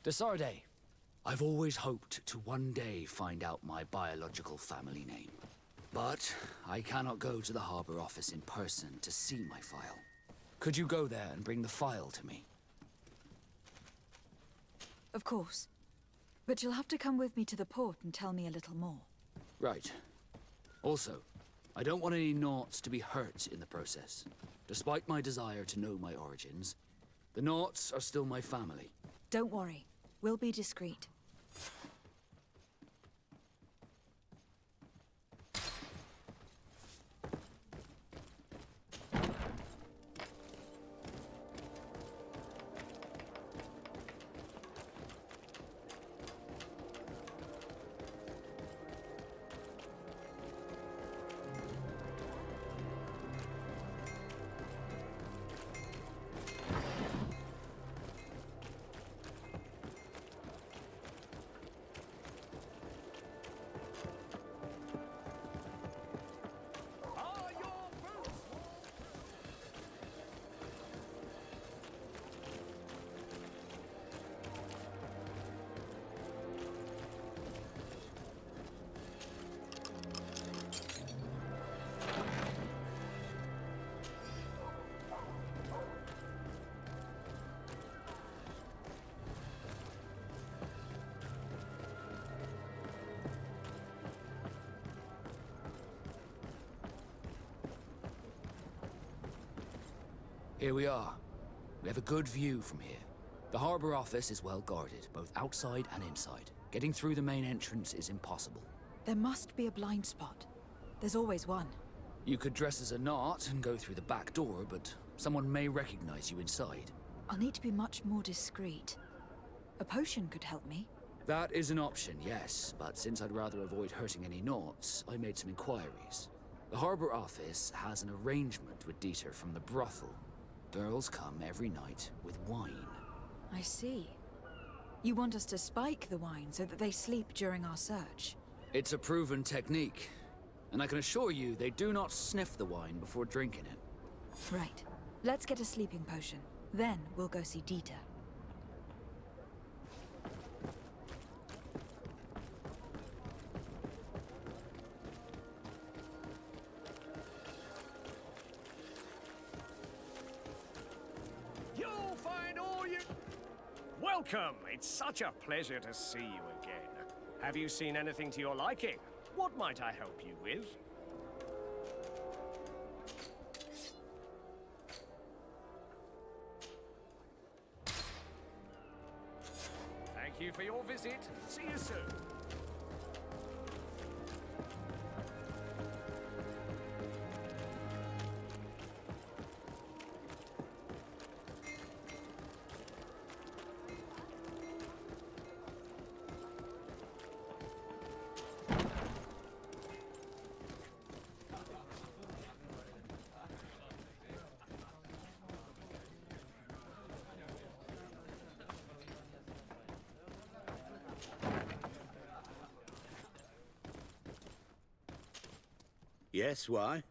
Desarde, I've always hoped to one day find out my biological family name. But I cannot go to the harbor office in person to see my file. Could you go there and bring the file to me? Of course. But you'll have to come with me to the port and tell me a little more. Right. Also, I don't want any Naughts to be hurt in the process. Despite my desire to know my origins, the Naughts are still my family. Don't worry. We'll be discreet. Here we are. We have a good view from here. The harbor office is well guarded, both outside and inside. Getting through the main entrance is impossible. There must be a blind spot. There's always one. You could dress as a Naut and go through the back door, but someone may recognize you inside. I'll need to be much more discreet. A potion could help me. That is an option, yes, but since I'd rather avoid hurting any Nauts, I made some inquiries. The harbor office has an arrangement with Dieter from the brothel. Girls come every night with wine. I see. You want us to spike the wine so that they sleep during our search? It's a proven technique, and I can assure you they do not sniff the wine before drinking it. Right. Let's get a sleeping potion. Then we'll go see Dieter. You'll find all you... Welcome! It's such a pleasure to see you again. Have you seen anything to your liking? What might I help you with? Thank you for your visit. See you soon. Yes, why?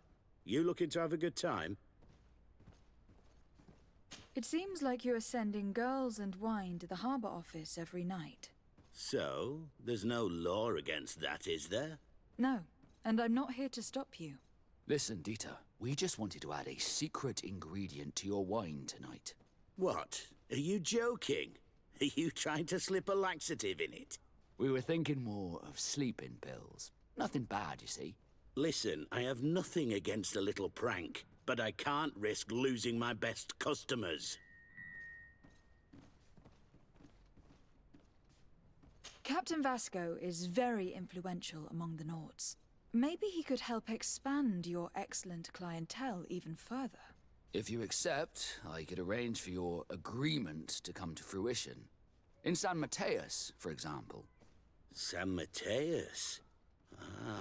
You looking to have a good time? It seems like you are sending girls and wine to the harbor office every night. So, there's no law against that, is there? No, and I'm not here to stop you. Listen, Dieter, we just wanted to add a secret ingredient to your wine tonight. What? Are you joking? Are you trying to slip a laxative in it? We were thinking more of sleeping pills. Nothing bad, you see. Listen, I have nothing against a little prank, but I can't risk losing my best customers. Captain Vasco is very influential among the Nauts. Maybe he could help expand your excellent clientele even further. If you accept, I could arrange for your agreement to come to fruition. In San Mateus, for example. San Mateus?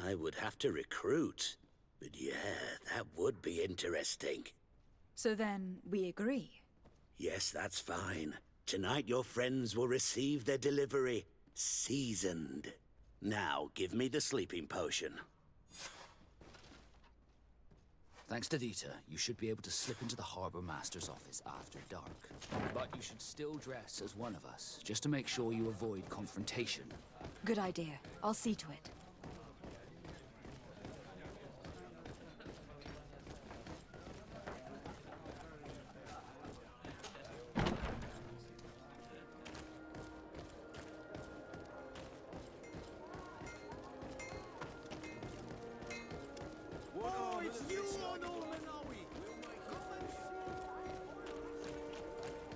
I would have to recruit. But yeah, that would be interesting. So then, we agree. Yes, that's fine. Tonight your friends will receive their delivery. Seasoned. Now, give me the sleeping potion. Thanks to Dieter, you should be able to slip into the Harbor Master's office after dark. But you should still dress as one of us, just to make sure you avoid confrontation. Good idea. I'll see to it.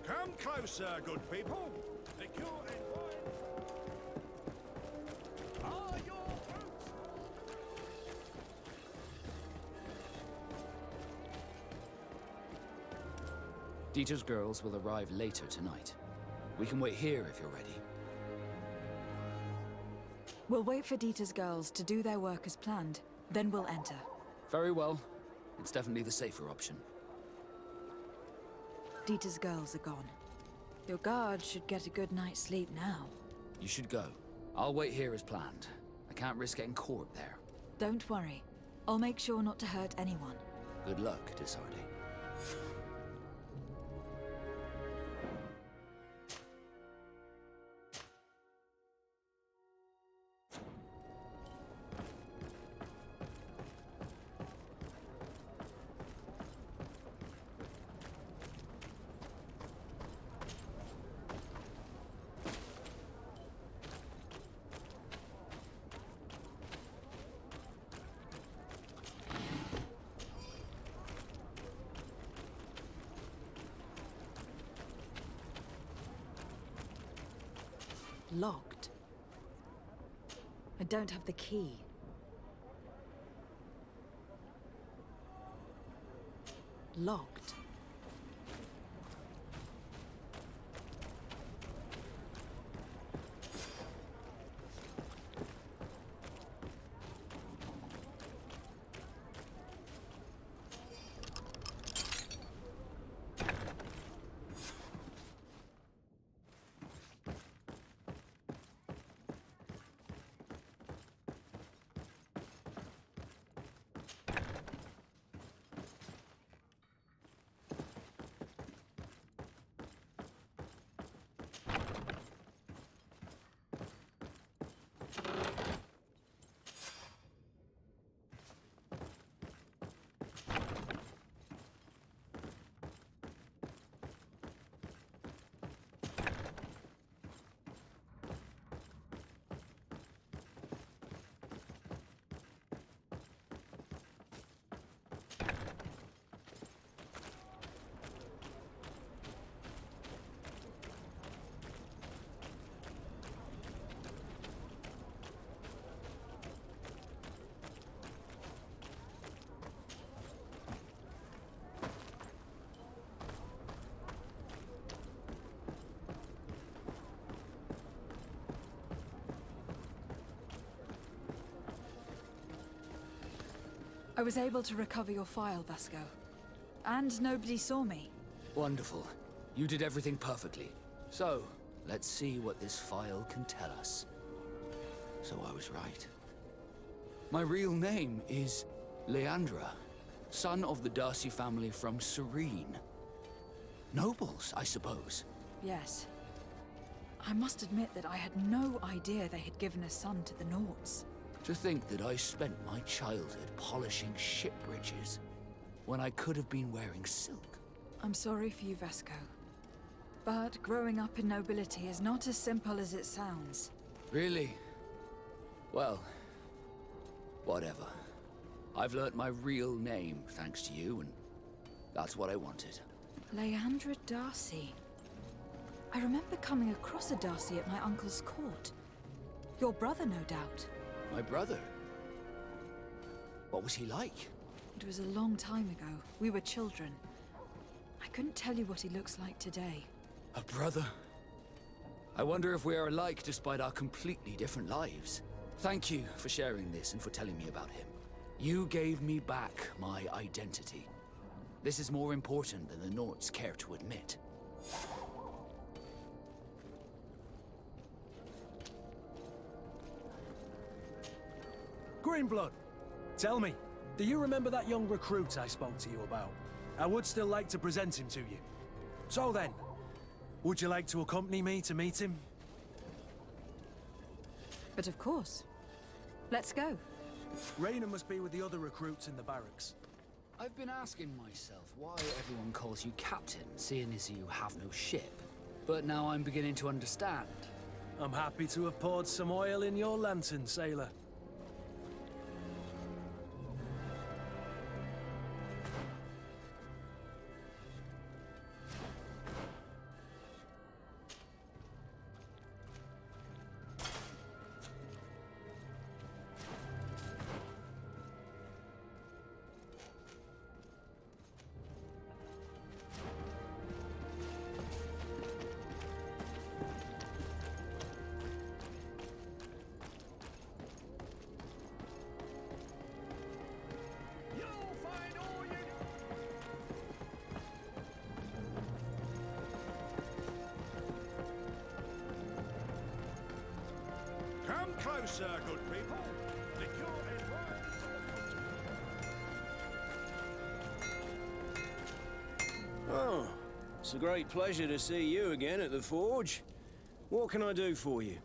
Come closer, good people. Secure and wide. Are your boots? Dieter's girls will arrive later tonight. We can wait here if you're ready. We'll wait for Dieter's girls to do their work as planned, then we'll enter. Very well. It's definitely the safer option. Dieter's girls are gone. Your guard should get a good night's sleep now. You should go. I'll wait here as planned. I can't risk getting caught there. Don't worry. I'll make sure not to hurt anyone. Good luck, Disarde. Locked. I don't have the key. Locked. I was able to recover your file, Vasco. And nobody saw me. Wonderful. You did everything perfectly. So, let's see what this file can tell us. So I was right. My real name is Leandra, son of the Darcy family from Serene. Nobles, I suppose. Yes. I must admit that I had no idea they had given a son to the Nords. To think that I spent my childhood polishing ship bridges, when I could have been wearing silk. I'm sorry for you, Vasco. But growing up in nobility is not as simple as it sounds. Really? Well, whatever. I've learnt my real name thanks to you, and that's what I wanted. Leandra Darcy. I remember coming across a Darcy at my uncle's court. Your brother, no doubt. My brother? What was he like? It was a long time ago. We were children. I couldn't tell you what he looks like today. A brother? I wonder if we are alike despite our completely different lives. Thank you for sharing this and for telling me about him. You gave me back my identity. This is more important than the Nords care to admit. Greenblood, tell me, Do you remember that young recruit I spoke to you about? I would still like to present him to you. So then, would you like to accompany me to meet him? But of course. Let's go. Raina must be with the other recruits in the barracks. I've been asking myself why everyone calls you captain, seeing as you have no ship. But now I'm beginning to understand. I'm happy to have poured some oil in your lantern, sailor. You'll find all you... Come closer, good people. The cure and rise of the Oh, it's a great pleasure to see you again at the Forge. What can I do for you?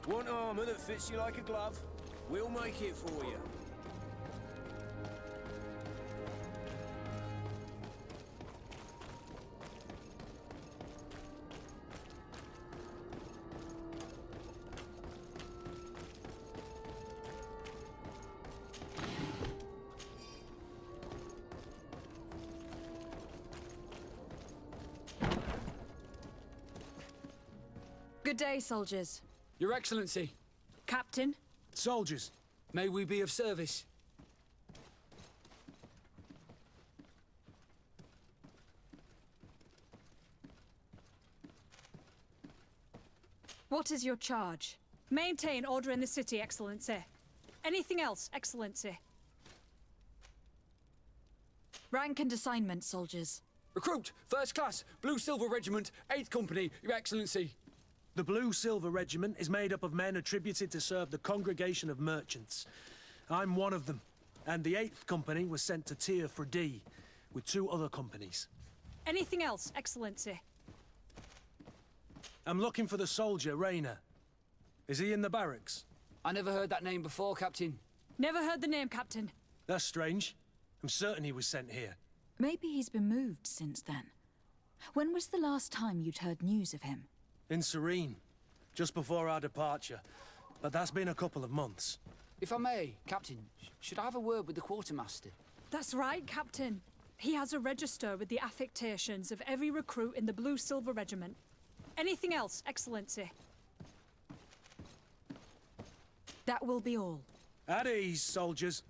Want armor that fits you like a glove? We'll make it for you. Good day, soldiers. Your Excellency, Captain? Soldiers, may we be of service? What is your charge? Maintain order in the city, Excellency. Anything else, Excellency? Rank and assignment, soldiers. Recruit, first class, Blue Silver Regiment, 8th Company, Your Excellency. the Blue Silver Regiment is made up of men attributed to serve the Congregation of Merchants. I'm one of them, and the 8th Company was sent to Tier for D, with 2 other companies. Anything else, Excellency? I'm looking for the soldier, Rayner. Is he in the barracks? I never heard that name before, Captain. Never heard the name, Captain. That's strange. I'm certain he was sent here. Maybe he's been moved since then. When was the last time you'd heard news of him? In Serene, just before our departure. But that's been a couple of months. If I may, Captain, should I have a word with the quartermaster? That's right, Captain. He has a register with the affectations of every recruit in the Blue Silver Regiment. Anything else, Excellency? That will be all. At ease, soldiers.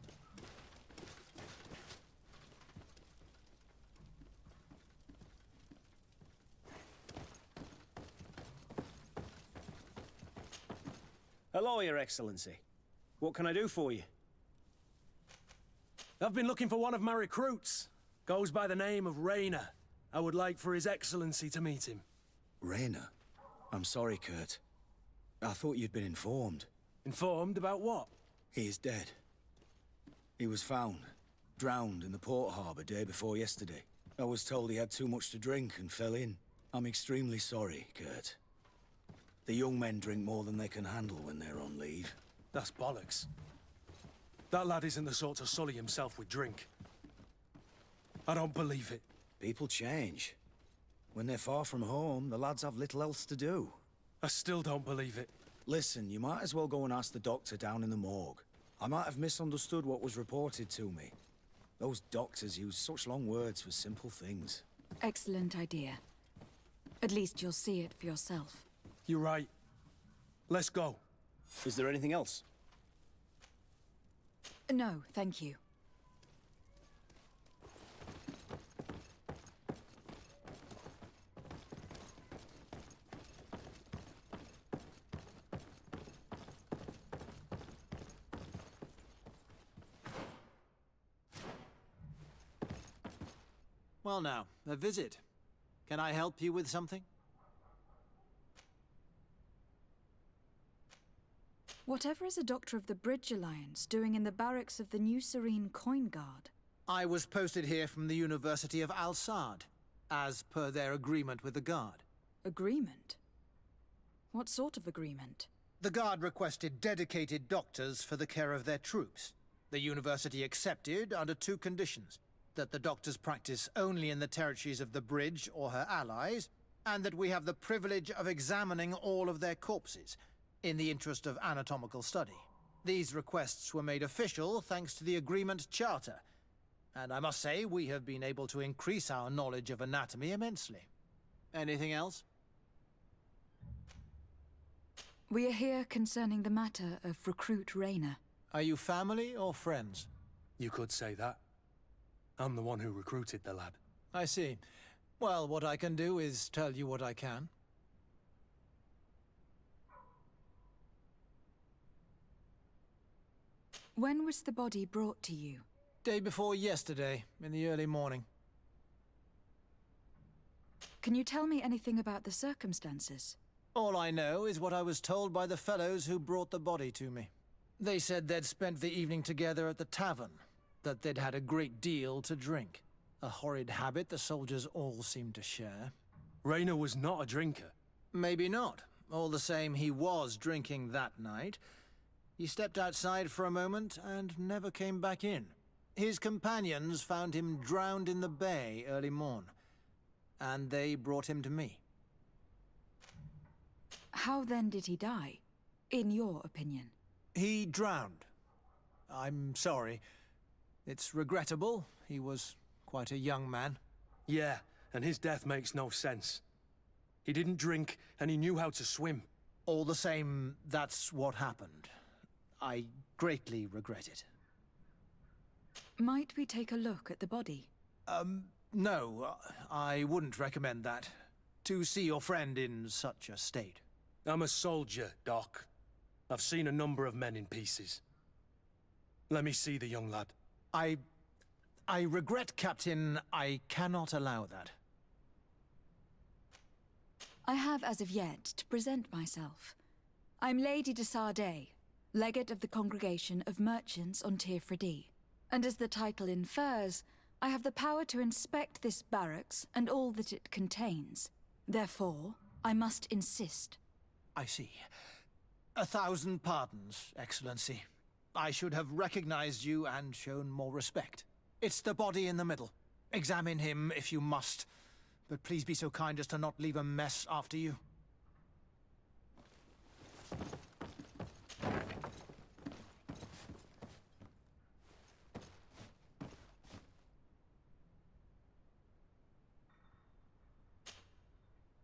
Hello, Your Excellency. What can I do for you? I've been looking for one of my recruits. Goes by the name of Rayner. I would like for His Excellency to meet him. Rayner? I'm sorry, Kurt. I thought you'd been informed. Informed about what? He is dead. He was found, drowned in the port harbour day before yesterday. I was told he had too much to drink and fell in. I'm extremely sorry, Kurt. The young men drink more than they can handle when they're on leave. That's bollocks. That lad isn't the sort to sully himself with drink. I don't believe it. People change. When they're far from home, the lads have little else to do. I still don't believe it. Listen, you might as well go and ask the doctor down in the morgue. I might have misunderstood what was reported to me. Those doctors use such long words for simple things. Excellent idea. At least you'll see it for yourself. You're right. Let's go. Is there anything else? No, thank you. Well now, a visit. Can I help you with something? Whatever is a Doctor of the Bridge Alliance doing in the barracks of the New Serene Coin Guard? I was posted here from the University of Al-Sad, as per their agreement with the Guard. Agreement? What sort of agreement? The Guard requested dedicated doctors for the care of their troops. The University accepted under 2 conditions. That the doctors practice only in the territories of the Bridge or her allies, and that we have the privilege of examining all of their corpses, in the interest of anatomical study. These requests were made official thanks to the Agreement Charter, and I must say we have been able to increase our knowledge of anatomy immensely. Anything else? We are here concerning the matter of Recruit Rayner. Are you family or friends? You could say that. I'm the one who recruited the lad. I see. Well, what I can do is tell you what I can. When was the body brought to you? Day before yesterday, in the early morning. Can you tell me anything about the circumstances? All I know is what I was told by the fellows who brought the body to me. They said they'd spent the evening together at the tavern, that they'd had a great deal to drink. A horrid habit the soldiers all seemed to share. Rayner was not a drinker. Maybe not. All the same, he was drinking that night. He stepped outside for a moment and never came back in. His companions found him drowned in the bay early morn, and they brought him to me. How then did he die, in your opinion? He drowned. I'm sorry. It's regrettable. He was quite a young man. Yeah, and his death makes no sense. He didn't drink, and he knew how to swim. All the same, that's what happened. I greatly regret it. Might we take a look at the body? No, I wouldn't recommend that. To see your friend in such a state. I'm a soldier, Doc. I've seen a number of men in pieces. Let me see the young lad. I regret, Captain, I cannot allow that. I have as of yet to present myself. I'm Lady de Sardet, legate of the Congregation of Merchants on Tir-Freddy. And as the title infers, I have the power to inspect this barracks and all that it contains. Therefore, I must insist. I see. 1,000 pardons, Excellency. I should have recognized you and shown more respect. It's the body in the middle. Examine him if you must, but please be so kind as to not leave a mess after you.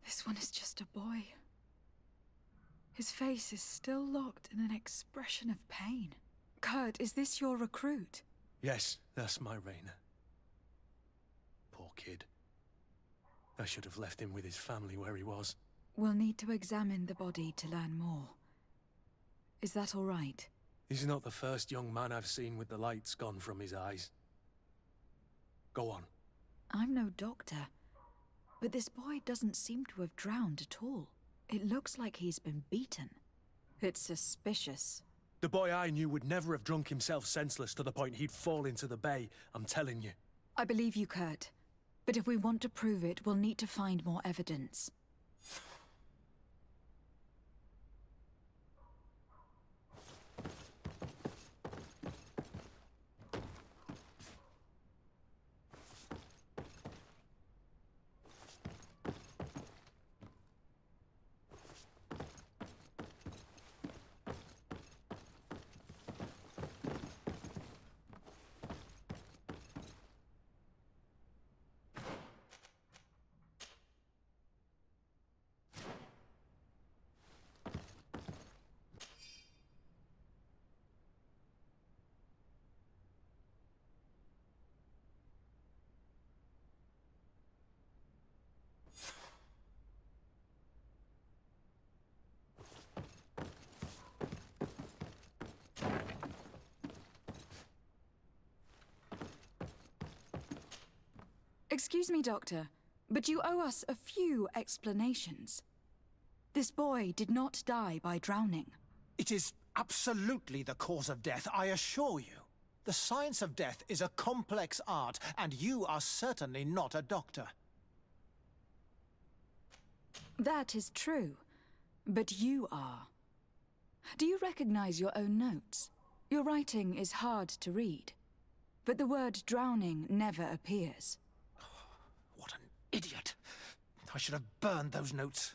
This one is just a boy. His face is still locked in an expression of pain. Kurt, is this your recruit? Yes, that's my Raina. Poor kid. I should have left him with his family where he was. We'll need to examine the body to learn more. Is that all right? He's not the first young man I've seen with the lights gone from his eyes. Go on. I'm no doctor, but this boy doesn't seem to have drowned at all. It looks like he's been beaten. It's suspicious. The boy I knew would never have drunk himself senseless to the point he'd fall into the bay, I'm telling you. I believe you, Kurt. But if we want to prove it, we'll need to find more evidence. Excuse me, Doctor, but you owe us a few explanations. This boy did not die by drowning. It is absolutely the cause of death, I assure you. The science of death is a complex art, and you are certainly not a doctor. That is true, but you are. Do you recognize your own notes? Your writing is hard to read, but the word drowning never appears. What an idiot. I should have burned those notes.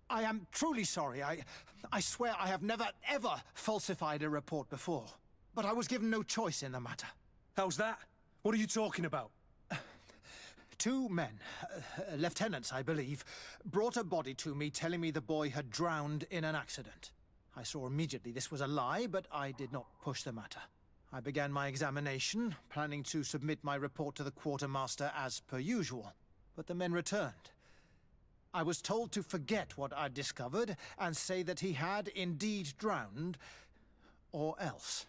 I am truly sorry. I swear I have never, ever falsified a report before. But I was given no choice in the matter. How's that? What are you talking about? 2 men, lieutenants, I believe, brought a body to me telling me the boy had drowned in an accident. I saw immediately this was a lie, but I did not push the matter. I began my examination, planning to submit my report to the quartermaster as per usual. But the men returned. I was told to forget what I'd discovered and say that he had indeed drowned, or else.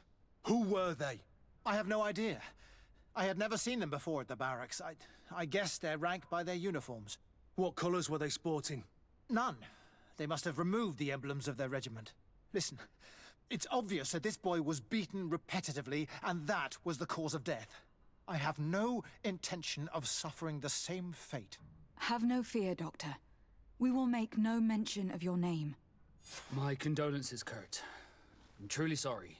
Who were they? I have no idea. I had never seen them before at the barracks. I guessed their rank by their uniforms. What colours were they sporting? None. They must have removed the emblems of their regiment. Listen, it's obvious that this boy was beaten repetitively, and that was the cause of death. I have no intention of suffering the same fate. Have no fear, Doctor. We will make no mention of your name. My condolences, Kurt. I'm truly sorry.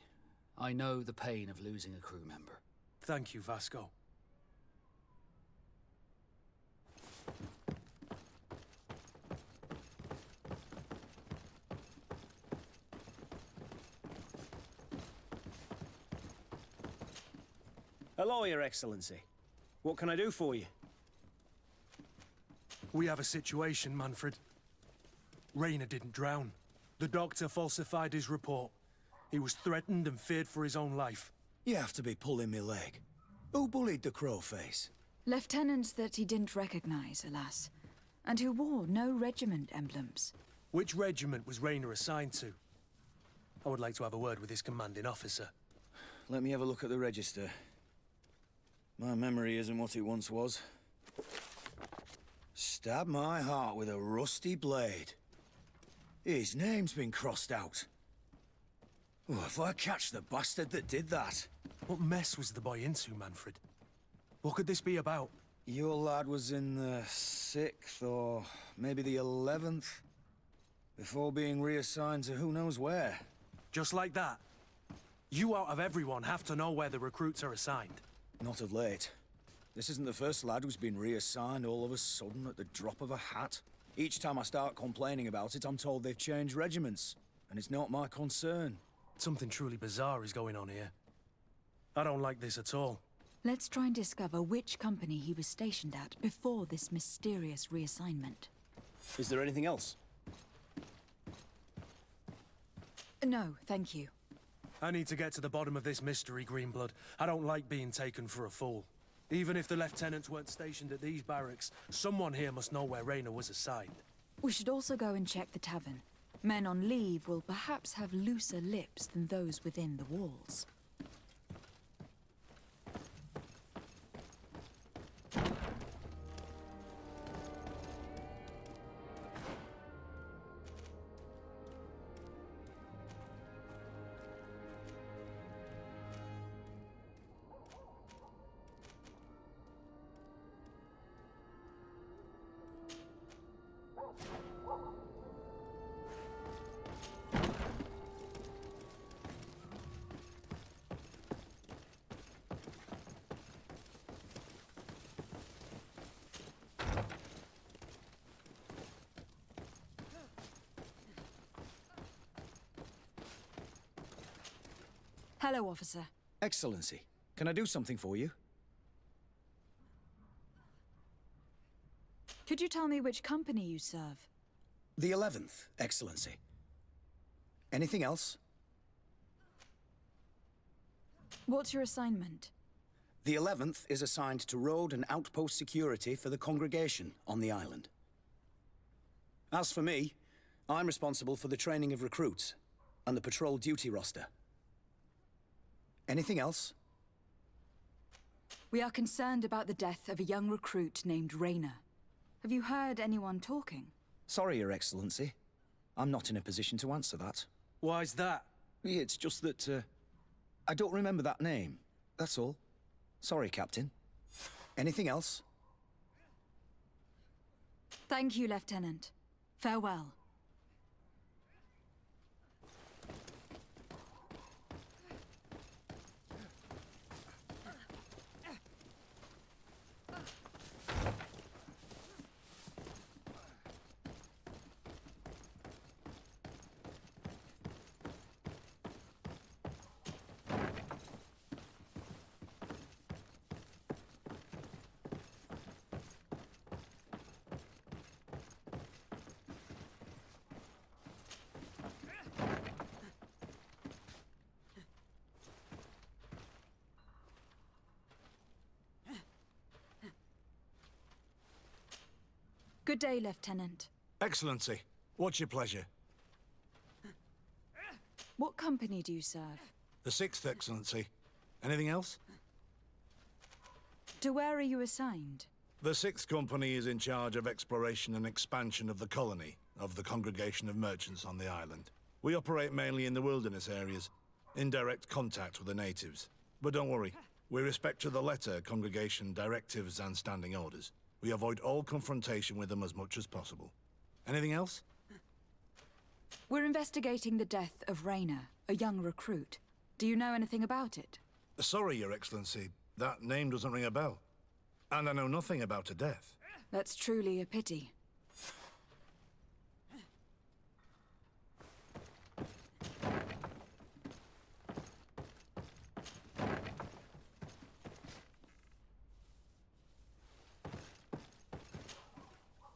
I know the pain of losing a crew member. Thank you, Vasco. Hello, Your Excellency. What can I do for you? We have a situation, Manfred. Raina didn't drown. The doctor falsified his report. He was threatened and feared for his own life. You have to be pulling me leg. Who bullied the crowface? Lieutenants that he didn't recognize, alas, and who wore no regiment emblems. Which regiment was Rayner assigned to? I would like to have a word with his commanding officer. Let me have a look at the register. My memory isn't what it once was. Stab my heart with a rusty blade. His name's been crossed out. Oh, if I catch the bastard that did that. What mess was the boy into, Manfred? What could this be about? Your lad was in the 6th or maybe the 11th, before being reassigned to who knows where. Just like that? You out of everyone have to know where the recruits are assigned. Not of late. This isn't the first lad who's been reassigned all of a sudden at the drop of a hat. Each time I start complaining about it, I'm told they've changed regiments, and it's not my concern. Something truly bizarre is going on here. I don't like this at all. Let's try and discover which company he was stationed at before this mysterious reassignment. Is there anything else? No, thank you. I need to get to the bottom of this mystery, Greenblood. I don't like being taken for a fool. Even if the lieutenants weren't stationed at these barracks, someone here must know where Rayner was assigned. We should also go and check the tavern. Men on leave will perhaps have looser lips than those within the walls. Hello, officer. Excellency, can I do something for you? Could you tell me which company you serve? The 11th, Excellency. Anything else? What's your assignment? The 11th is assigned to road and outpost security for the congregation on the island. As for me, I'm responsible for the training of recruits and the patrol duty roster. Anything else? We are concerned about the death of a young recruit named Rayner. Have you heard anyone talking? Sorry, Your Excellency. I'm not in a position to answer that. Why's that? It's just that, I don't remember that name. That's all. Sorry, Captain. Anything else? Thank you, Lieutenant. Farewell. Good day, Lieutenant. Excellency, what's your pleasure? What company do you serve? The 6th, Excellency. Anything else? To where are you assigned? The 6th Company is in charge of exploration and expansion of the colony of the Congregation of Merchants on the island. We operate mainly in the wilderness areas, in direct contact with the natives. But don't worry, we respect to the letter congregation directives and standing orders. We avoid all confrontation with them as much as possible. Anything else? We're investigating the death of Rayner, a young recruit. Do you know anything about it? Sorry, Your Excellency. That name doesn't ring a bell. And I know nothing about a death. That's truly a pity.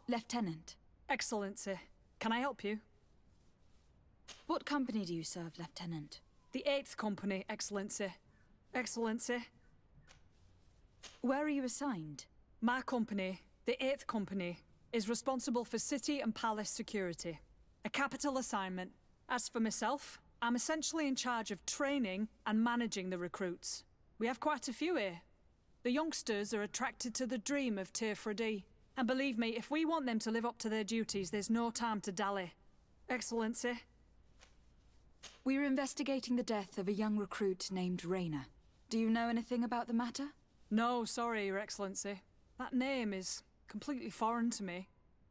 Lieutenant. Excellency, can I help you? What company do you serve, Lieutenant? The 8th Company, Excellency. Excellency. Where are you assigned? My company, the 8th Company, is responsible for city and palace security. A capital assignment. As for myself, I'm essentially in charge of training and managing the recruits. We have quite a few here. The youngsters are attracted to the dream of Tir and believe me, if we want them to live up to their duties, there's no time to dally. Excellency. We are investigating the death of a young recruit named Raynor. Do you know anything about the matter? No, sorry, Your Excellency. That name is completely foreign to me.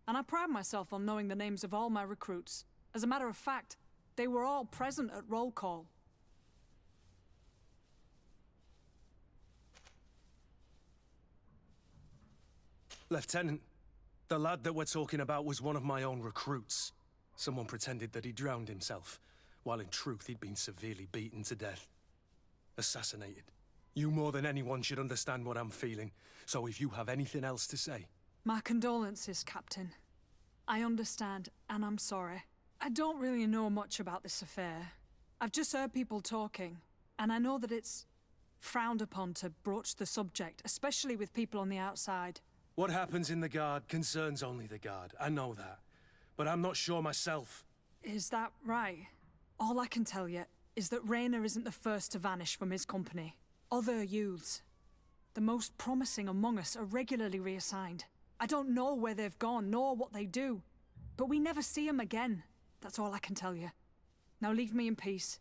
And I pride myself on knowing the names of all my recruits. As a matter of fact, they were all present at roll call. Lieutenant, the lad that we're talking about was one of my own recruits. Someone pretended that he drowned himself, while in truth he'd been severely beaten to death. Assassinated. You more than anyone should understand what I'm feeling, so if you have anything else to say... My condolences, Captain. I understand, and I'm sorry. I don't really know much about this affair. I've just heard people talking, and I know that it's frowned upon to broach the subject, especially with people on the outside. What happens in the Guard concerns only the Guard, I know that. But I'm not sure myself. Is that right? All I can tell you is that Raynor isn't the first to vanish from his company. Other youths, the most promising among us, are regularly reassigned. I don't know where they've gone, nor what they do. But we never see them again. That's all I can tell you. Now leave me in peace.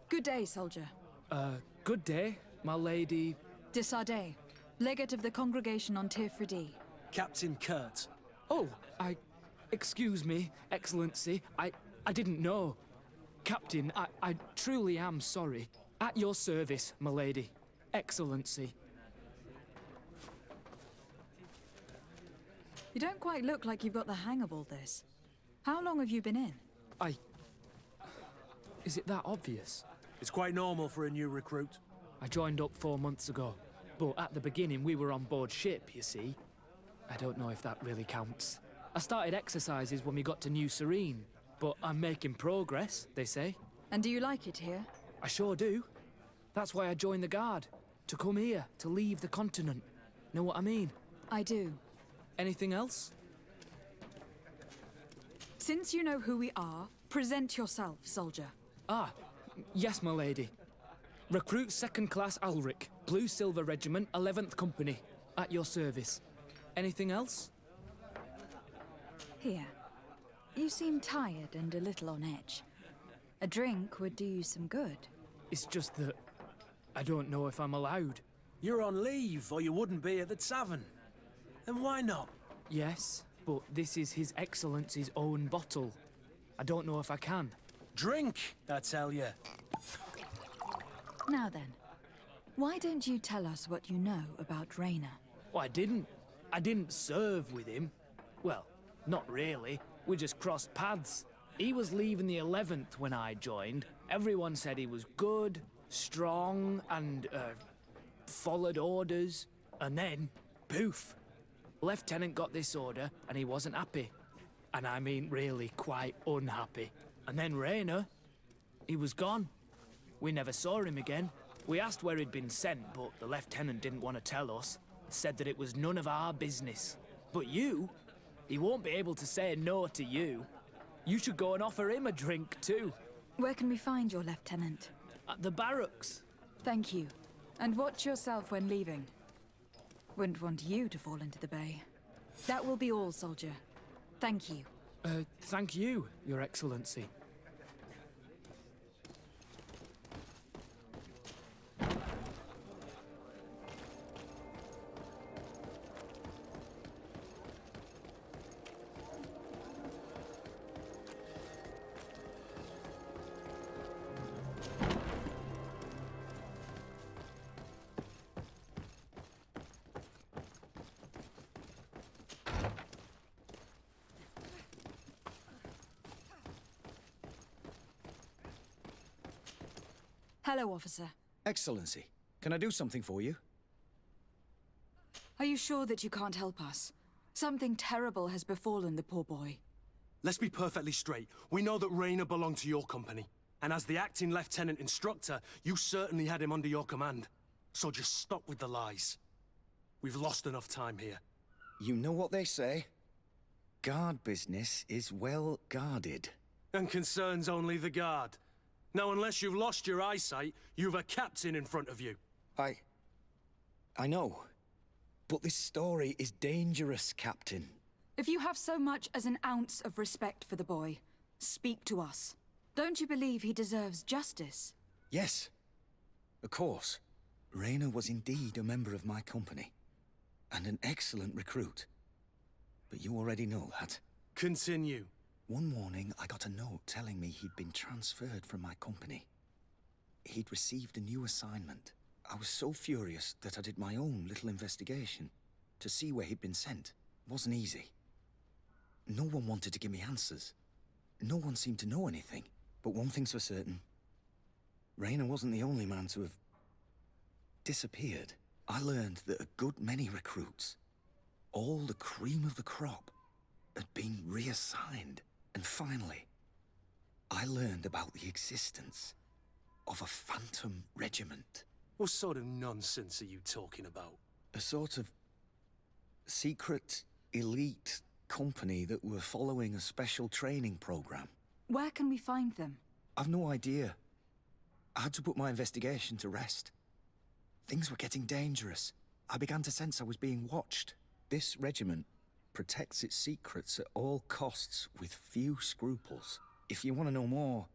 Good day, soldier. Good day, my lady... De Sardet, legate of the Congregation on Tir Captain Kurt. Oh, excuse me, Excellency. I didn't know. Captain, I truly am sorry. At your service, my lady. Excellency. You don't quite look like you've got the hang of all this. How long have you been in? Is it that obvious? It's quite normal for a new recruit. I joined up 4 months ago, but at the beginning we were on board ship, you see. I don't know if that really counts. I started exercises when we got to New Serene, but I'm making progress, they say. And do you like it here? I sure do. That's why I joined the Guard. To come here, to leave the continent. Know what I mean? I do. Anything else? Since you know who we are, present yourself, soldier. Ah, yes, my lady. Recruit 2nd Class Ulrich, Blue Silver Regiment, 11th Company. At your service. Anything else? Here. You seem tired and a little on edge. A drink would do you some good. It's just that I don't know if I'm allowed. You're on leave, or you wouldn't be at the tavern. And why not? Yes, but this is His Excellency's own bottle. I don't know if I can. Drink, I tell you. Now then, why don't you tell us what you know about Rainer? Well, I didn't serve with him. Well, not really. We just crossed paths. He was leaving the 11th when I joined. Everyone said he was good, strong, and, followed orders. And then, poof. Lieutenant got this order, and he wasn't happy. And I mean really quite unhappy. And then Rainer, he was gone. We never saw him again. We asked where he'd been sent, but the lieutenant didn't want to tell us. Said that it was none of our business. But you, he won't be able to say no to you. You should go and offer him a drink too. Where can we find your lieutenant? At the barracks. Thank you. And watch yourself when leaving. Wouldn't want you to fall into the bay. That will be all, soldier. Thank you. Thank you, Your Excellency. Hello, officer. Excellency, can I do something for you? Are you sure that you can't help us? Something terrible has befallen the poor boy. Let's be perfectly straight. We know that Rainer belonged to your company. And as the acting lieutenant instructor, you certainly had him under your command. So just stop with the lies. We've lost enough time here. You know what they say? Guard business is well guarded. And concerns only the guard. Now, unless you've lost your eyesight, you've a captain in front of you. I know. But this story is dangerous, Captain. If you have so much as an ounce of respect for the boy, speak to us. Don't you believe he deserves justice? Yes. Of course. Rainer was indeed a member of my company. And an excellent recruit. But you already know that. Continue. One morning, I got a note telling me he'd been transferred from my company. He'd received a new assignment. I was so furious that I did my own little investigation to see where he'd been sent. It wasn't easy. No one wanted to give me answers. No one seemed to know anything. But one thing's for certain. Rainer wasn't the only man to have disappeared. I learned that a good many recruits, all the cream of the crop, had been reassigned. And finally, I learned about the existence of a phantom regiment. What sort of nonsense are you talking about? A sort of secret, elite company that were following a special training program. Where can we find them? I've no idea. I had to put my investigation to rest. Things were getting dangerous. I began to sense I was being watched. This regiment protects its secrets at all costs with few scruples. If you want to know more,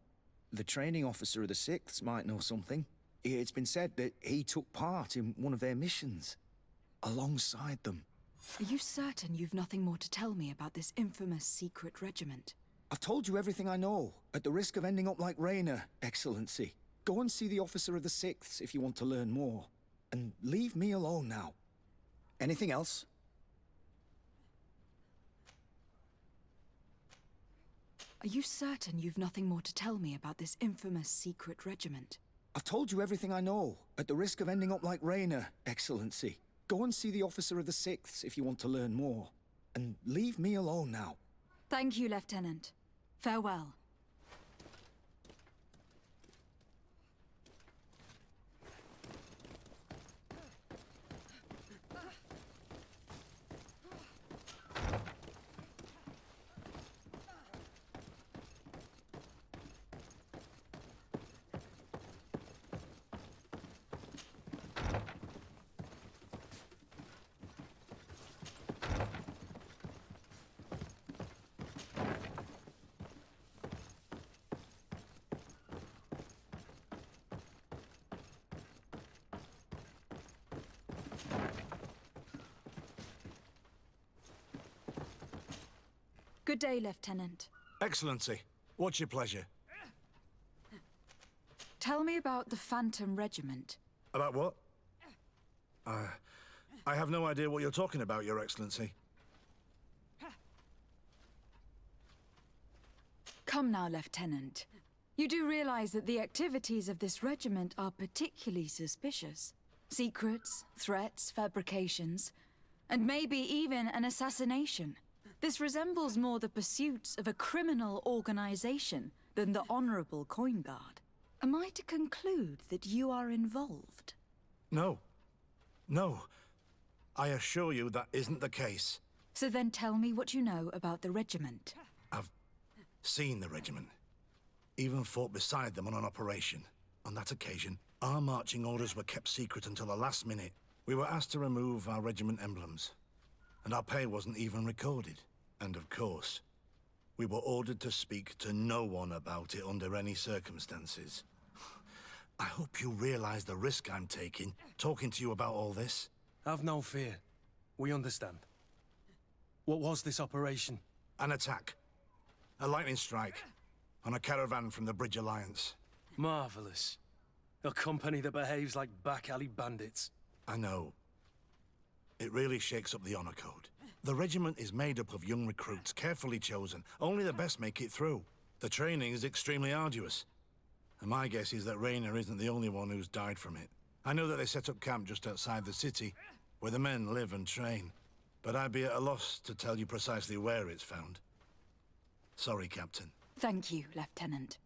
the training officer of the 6th might know something. It's been said that he took part in one of their missions, alongside them. Are you certain you've nothing more to tell me about this infamous secret regiment? I've told you everything I know, at the risk of ending up like Rainer, Excellency. Go and see the officer of the 6th if you want to learn more. And leave me alone now. Anything else? Are you certain you've nothing more to tell me about this infamous secret regiment? I've told you everything I know, at the risk of ending up like Rainer, Excellency. Go and see the officer of the 6th if you want to learn more. And leave me alone now. Thank you, Lieutenant. Farewell. Good day, Lieutenant. Excellency, What's your pleasure? Tell me about the Phantom Regiment. About what? I have no idea what you're talking about, Your Excellency. Come now, Lieutenant. You do realize that the activities of this regiment are particularly suspicious. Secrets, threats, fabrications, and maybe even an assassination. This resembles more the pursuits of a criminal organization than the honorable coin guard. Am I to conclude that you are involved? No. No. I assure you that isn't the case. So then tell me what you know about the regiment. I've seen the regiment. Even fought beside them on an operation. On that occasion, our marching orders were kept secret until the last minute. We were asked to remove our regiment emblems. And our pay wasn't even recorded. And of course, we were ordered to speak to no one about it under any circumstances. I hope you realize the risk I'm taking, talking to you about all this. Have no fear. We understand. What was this operation? An attack. A lightning strike. On a caravan from the Bridge Alliance. Marvelous. A company that behaves like back-alley bandits. I know. It really shakes up the honor code. The regiment is made up of young recruits, carefully chosen. Only the best make it through. The training is extremely arduous. And my guess is that Raynor isn't the only one who's died from it. I know that they set up camp just outside the city, where the men live and train. But I'd be at a loss to tell you precisely where it's found. Sorry, Captain. Thank you, Lieutenant.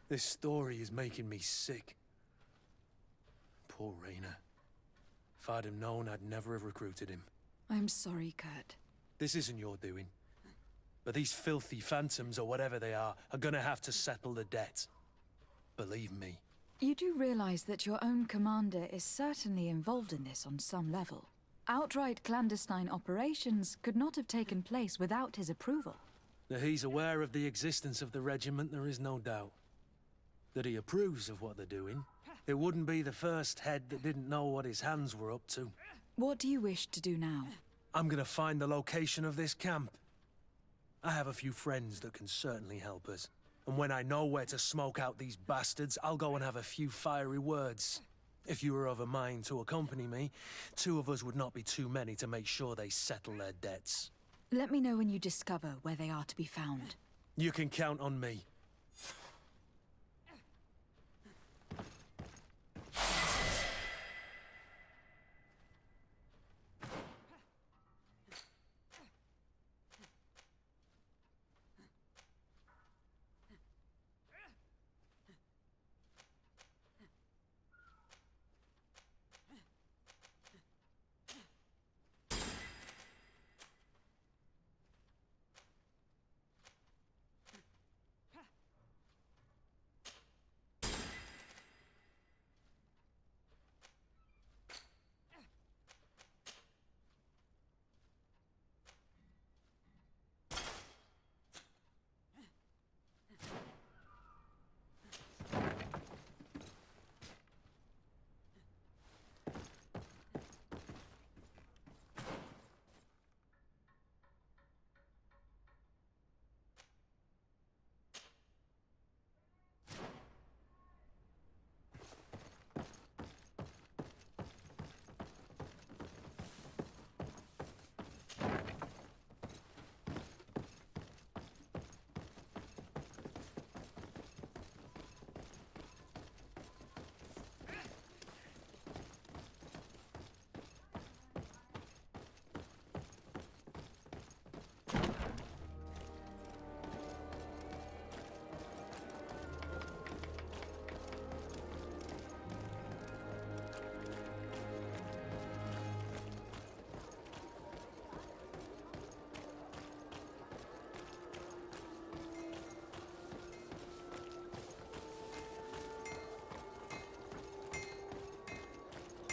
This story is making me sick. Poor Raynor. If I'd have known, I'd never have recruited him. I'm sorry, Kurt. This isn't your doing. But these filthy phantoms, or whatever they are gonna have to settle the debt. Believe me. You do realize that your own commander is certainly involved in this on some level. Outright clandestine operations could not have taken place without his approval. That he's aware of the existence of the regiment, there is no doubt. That he approves of what they're doing. It wouldn't be the first head that didn't know what his hands were up to. What do you wish to do now? I'm gonna find the location of this camp. I have a few friends that can certainly help us. And when I know where to smoke out these bastards, I'll go and have a few fiery words. If you were of a mind to accompany me, 2 of us would not be too many to make sure they settle their debts. Let me know when you discover where they are to be found. You can count on me.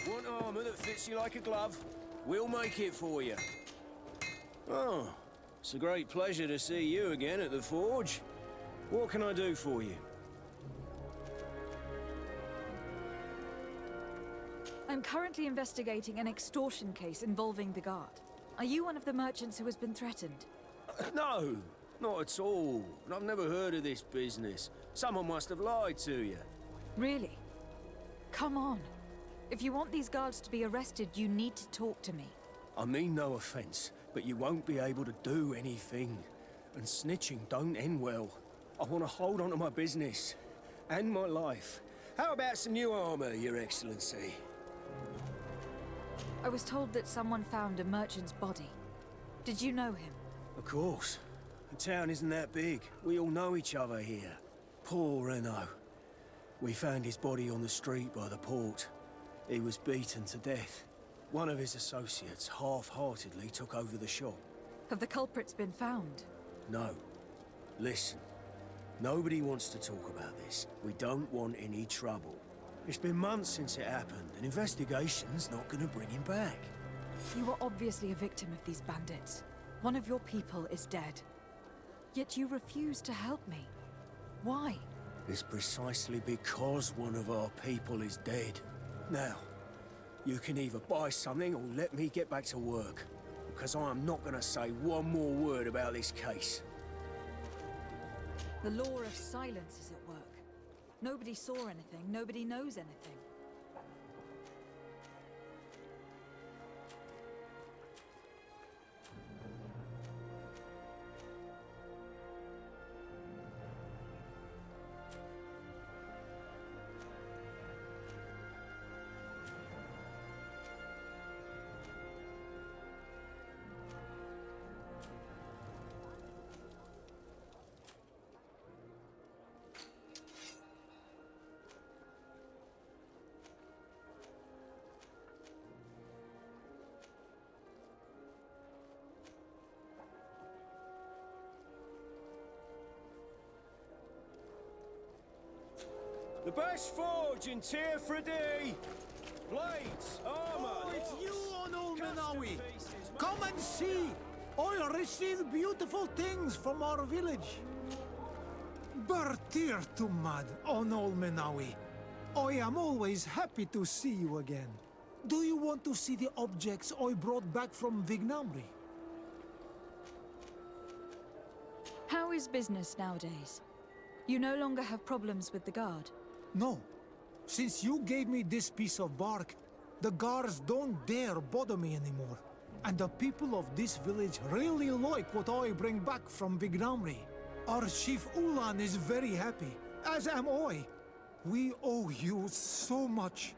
Want armor that fits you like a glove? We'll make it for you. Oh, it's a great pleasure to see you again at the Forge. What can I do for you? I'm currently investigating an extortion case involving the guard. Are you one of the merchants who has been threatened? No, Not at all. And I've never heard of this business. Someone must have lied to you. Really? Come on. If you want these guards to be arrested, you need to talk to me. I mean no offense, but you won't be able to do anything. And snitching don't end well. I want to hold on to my business. And my life. How about some new armor, Your Excellency? I was told that someone found a merchant's body. Did you know him? Of course. The town isn't that big. We all know each other here. Poor Renault. We found his body on the street by the port. He was beaten to death. One of his associates half-heartedly took over the shop. Have the culprits been found? No. Listen. Nobody wants to talk about this. We don't want any trouble. It's been months since it happened. An investigation's not gonna bring him back. You are obviously a victim of these bandits. One of your people is dead. Yet you refuse to help me. Why? It's precisely because one of our people is dead. Now, you can either buy something or let me get back to work. Because I am not gonna say one more word about this case. The law of silence is at work. Nobody saw anything, nobody knows anything. The best forge in Tierfredi! Blades, armor... Oh, it's you, Onul custom Menawi! pieces, Come and see! I received beautiful things from our village. Bertir Tumad, Onul Menawi. I am always happy to see you again. Do you want to see the objects I brought back from Vignamri? How is business nowadays? You no longer have problems with the guard? No. Since you gave me this piece of bark, the guards don't dare bother me anymore. And the people of this village really like what I bring back from Vignamri. Our chief Ulan is very happy, as am I. We owe you so much.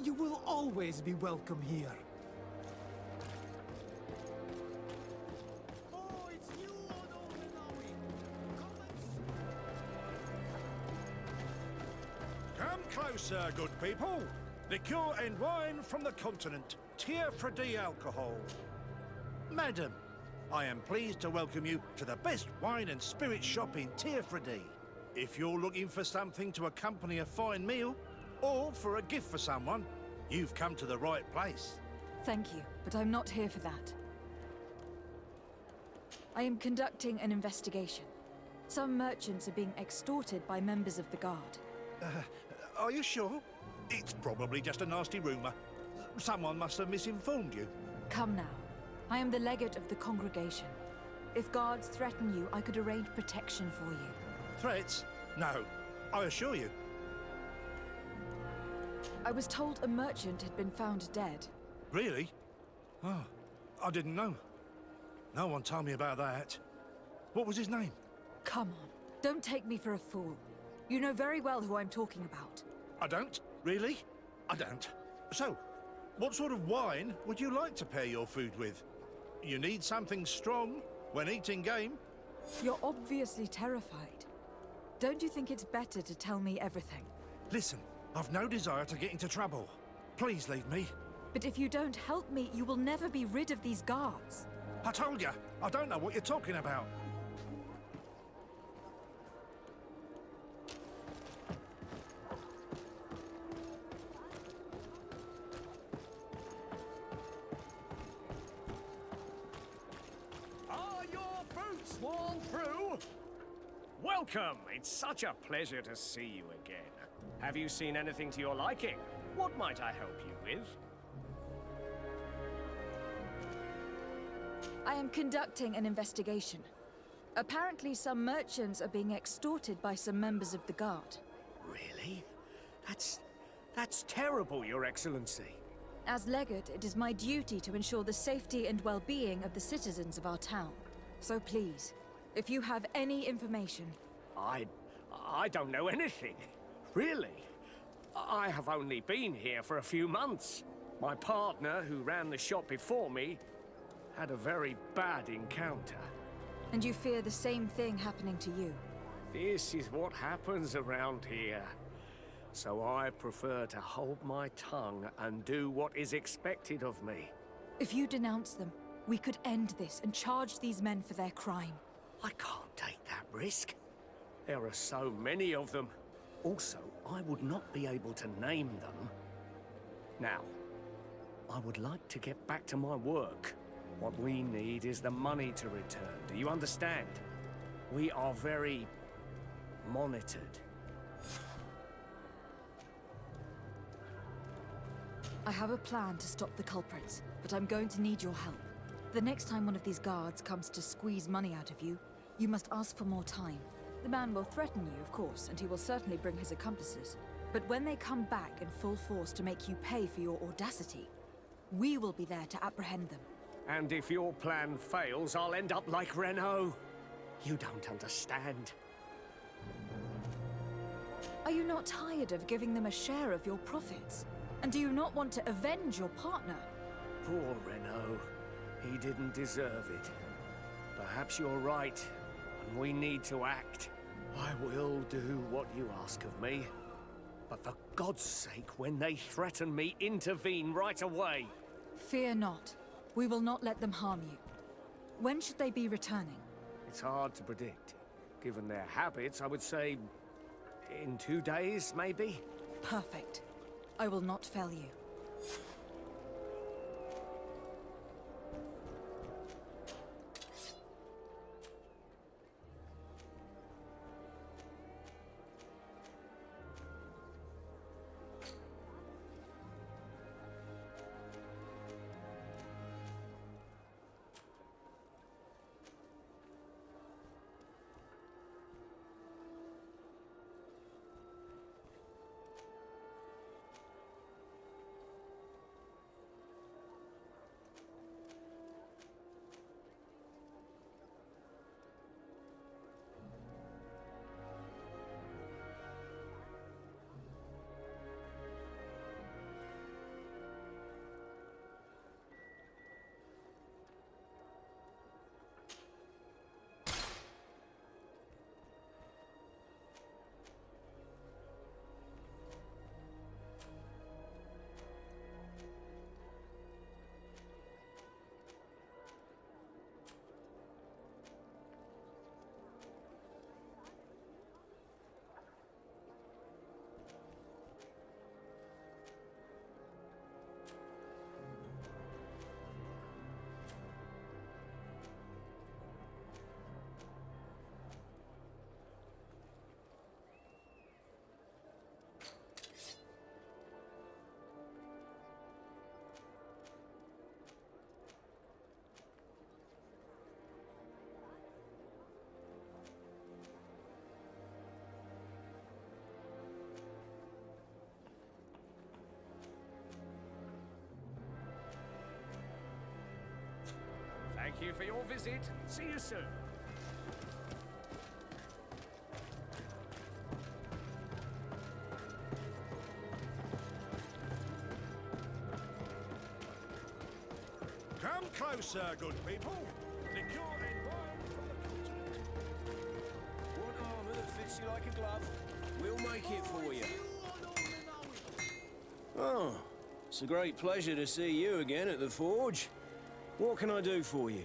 You will always be welcome here. Oh, it's you, Onul Menawi. Come closer, good people. Liqueur and wine from the continent. Tierfredi alcohol. Madam, I am pleased to welcome you to the best wine and spirit shop in Tierfredi. If you're looking for something to accompany a fine meal, or for a gift for someone, you've come to the right place. Thank you, but I'm not here for that. I am conducting an investigation. Some merchants are being extorted by members of the guard. Are you sure? It's probably just a nasty rumor. Someone must have misinformed you. Come now. I am the legate of the congregation. If guards threaten you, I could arrange protection for you. Threats? No, I assure you. I was told a merchant had been found dead. Really? Oh, I didn't know. No one told me about that. What was his name? Come on, don't take me for a fool. You know very well who I'm talking about. I don't? Really? I don't. So, what sort of wine would you like to pair your food with? You need something strong when eating game? You're obviously terrified. Don't you think it's better to tell me everything? Listen, I've no desire to get into trouble. Please leave me. But if you don't help me, you will never be rid of these guards. I told you, I don't know what you're talking about. Are your boots worn through? Welcome! It's such a pleasure to see you again. Have you seen anything to your liking? What might I help you with? I am conducting an investigation. Apparently, some merchants are being extorted by some members of the Guard. Really? That's terrible, Your Excellency. As Legate, it is my duty to ensure the safety and well-being of the citizens of our town. So please, if you have any information... I don't know anything. Really. I have only been here for a few months. My partner, who ran the shop before me, had a very bad encounter. And you fear the same thing happening to you? This is what happens around here. So I prefer to hold my tongue and do what is expected of me. If you denounce them, we could end this and charge these men for their crime. I can't take that risk. There are so many of them. Also, I would not be able to name them. Now, I would like to get back to my work. What we need is the money to return. Do you understand? We are very monitored. I have a plan to stop the culprits, but I'm going to need your help. The next time one of these guards comes to squeeze money out of you, you must ask for more time. The man will threaten you, of course, and he will certainly bring his accomplices. But when they come back in full force to make you pay for your audacity, we will be there to apprehend them. And if your plan fails, I'll end up like Renault. You don't understand. Are you not tired of giving them a share of your profits? And do you not want to avenge your partner? Poor Renault. He didn't deserve it. Perhaps you're right, and we need to act. I will do what you ask of me. But for God's sake, when they threaten me, intervene right away. Fear not. We will not let them harm you. When should they be returning? It's hard to predict. Given their habits, I would say in 2 days, maybe? Perfect. I will not fail you. Thank you for your visit. See you soon. Come closer, good people. Liqueur and wine from the continent. Want armor that fits you like a glove? We'll make it for you. Oh, it's a great pleasure to see you again at the Forge. What can I do for you?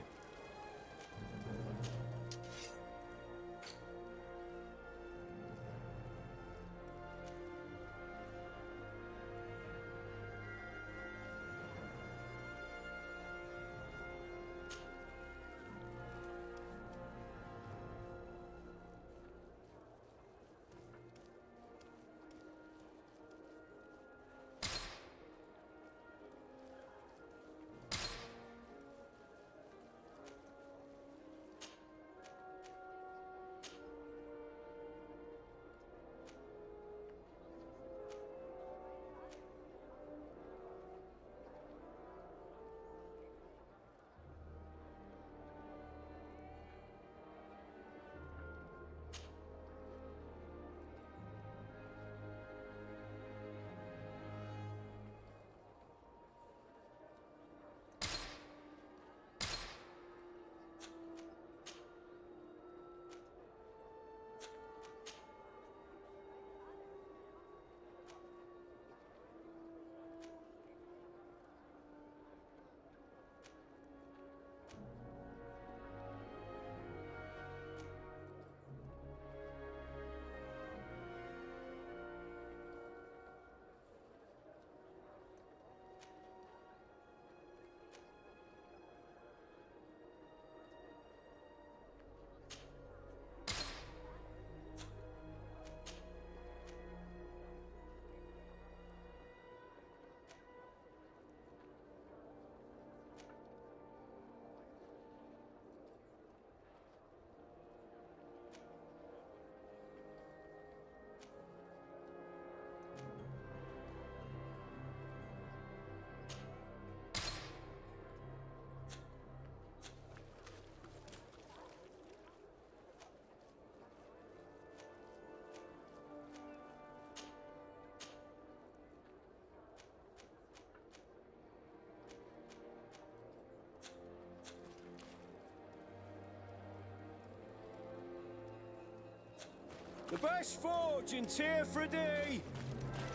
The best forge in Tier 3D!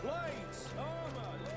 Blades, armor,